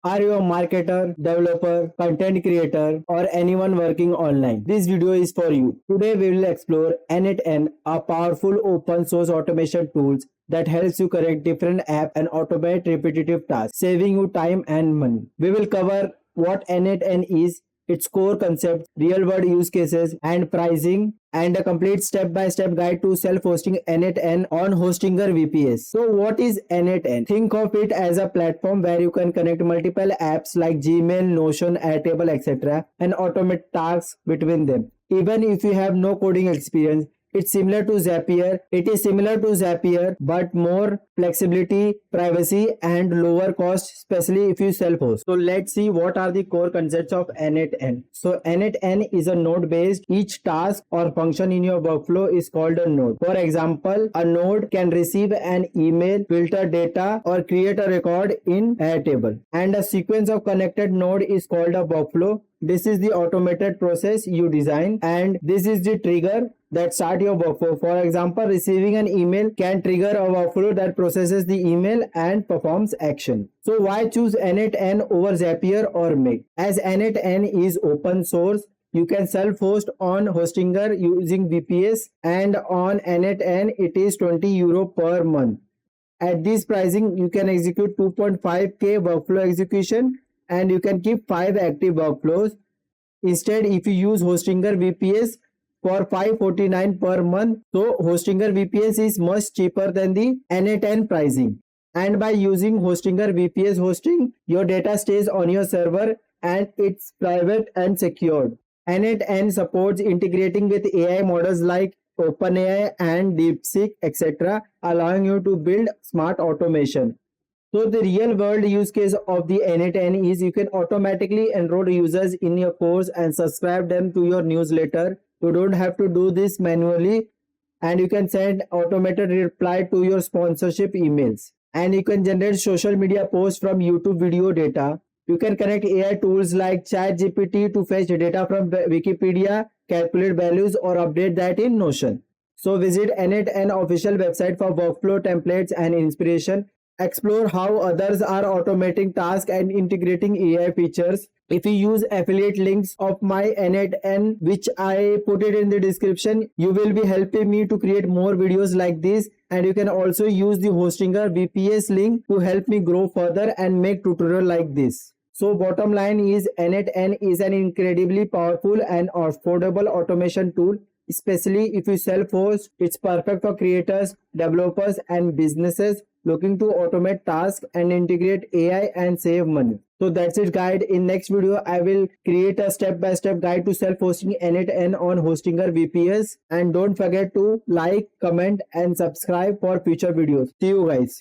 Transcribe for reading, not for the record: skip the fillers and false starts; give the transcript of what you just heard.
Are you a marketer, developer, content creator, or anyone working online? This video is for you. Today we will explore n8n, a powerful open source automation tools that helps you correct different apps and automate repetitive tasks, saving you time and money. We will cover what n8n is, its core concepts, real-world use cases, and pricing, and a complete step-by-step guide to self-hosting n8n on Hostinger VPS. So what is n8n? Think of it as a platform where you can connect multiple apps like Gmail, Notion, Airtable, etc. and automate tasks between them. Even if you have no coding experience, it's similar to Zapier. It is similar to Zapier, but more flexibility, privacy, and lower cost, especially if you self-host. So let's see what are the core concepts of n8n. So n8n is a node-based. Each task or function in your workflow is called a node. For example, a node can receive an email, filter data, or create a record in Airtable. And a sequence of connected node is called a workflow. This is the automated process you design, and this is the trigger that start your workflow. For example, receiving an email can trigger a workflow that processes the email and performs action. So why choose n8n over Zapier or Make? As n8n is open source, you can self-host on Hostinger using VPS, and on n8n it is €20 per month. At this pricing, you can execute 2.5k workflow execution, and you can keep 5 active workflows. Instead, if you use Hostinger VPS for $549 per month, so Hostinger VPS is much cheaper than the n8n pricing. And by using Hostinger VPS hosting, your data stays on your server and it's private and secured. n8n supports integrating with AI models like OpenAI and DeepSeek, etc., allowing you to build smart automation. So the real world use case of the n8n is you can automatically enroll users in your course and subscribe them to your newsletter. You don't have to do this manually, and you can send automated reply to your sponsorship emails. And you can generate social media posts from YouTube video data. You can connect AI tools like ChatGPT to fetch data from Wikipedia, calculate values, or update that in Notion. So visit n8n official website for workflow templates and inspiration. Explore how others are automating tasks and integrating AI features. If you use affiliate links of my n8n, which I put it in the description, you will be helping me to create more videos like this. And you can also use the Hostinger VPS link to help me grow further and make tutorial like this. So bottom line is n8n is an incredibly powerful and affordable automation tool. Especially if you self-host, it's perfect for creators, developers, and businesses looking to automate tasks and integrate AI and save money. So that's it, guide. In next video, I will create a step-by-step guide to self-hosting n8n on Hostinger VPS. And don't forget to like, comment, and subscribe for future videos. See you guys.